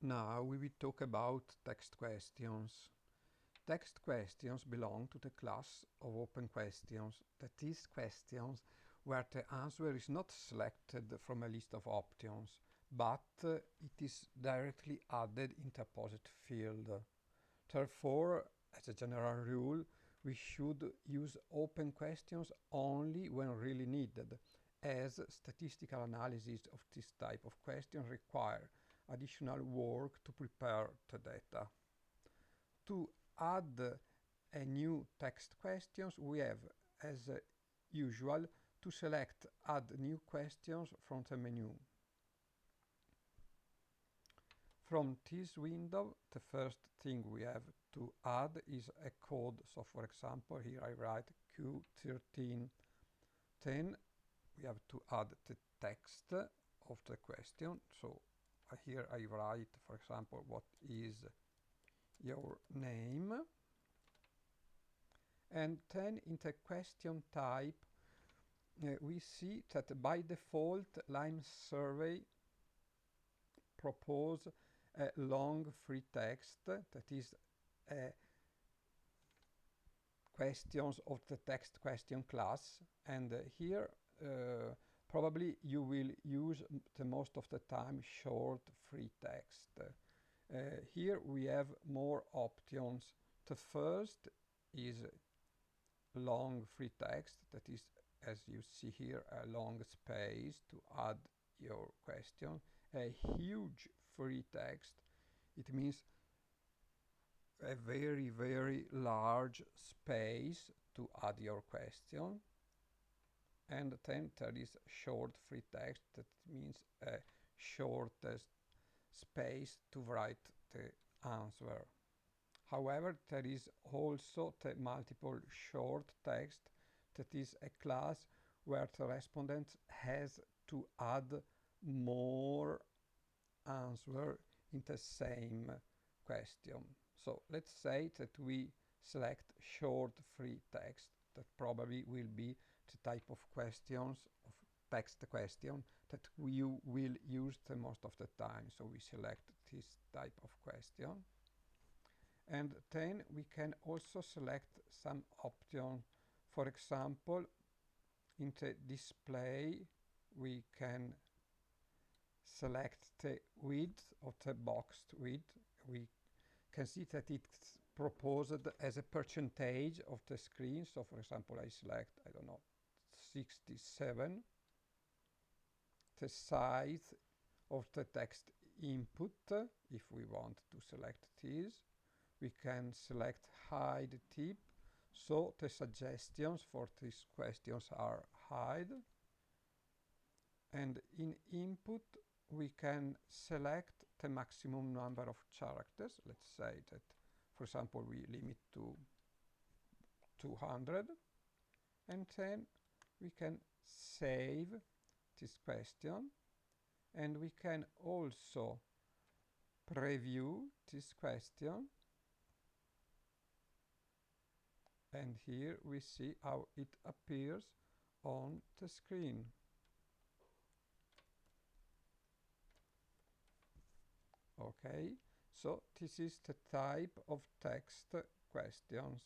Now we will talk about text questions. Text questions belong to the class of open questions, that is, questions where the answer is not selected from a list of options, but it is directly added in the opposite field. Therefore, as a general rule, we should use open questions only when really needed, as statistical analysis of this type of question require additional work to prepare the data. To add a new text questions, we have, as usual, to select Add New Questions from the menu. From this window, the first thing we have to add is a code. So for example, here I write Q13. Then we have to add the text of the question. So here I write, for example, what is your name? And then in the question type, we see that by default LimeSurvey propose a long free text, that is questions of the text question class, and here probably you will use the most of the time short free text. Here we have more options. The first is long free text, that is, as you see here, a long space to add your question. A huge free text, it means a very, very large space to add your question. And then there is short free text, that means a shortest space to write the answer. However, there is also the multiple short text, that is a class where the respondent has to add more answer in the same question. So let's say that we select short free text. That probably will be the type of questions, of text question, that you will use the most of the time. So we select this type of question. And then we can also select some options. For example, in the display, we can select the width of the boxed width. We can see that it's proposed as a percentage of the screen. So for example, I select, I don't know, 67. The size of the text input, if we want to select this. We can select hide type, so the suggestions for these questions are hide. And in input, we can select the maximum number of characters. Let's say that, for example, we limit to 200. And then we can save this question. And we can also preview this question. And here we see how it appears on the screen. Okay, so this is the type of text questions.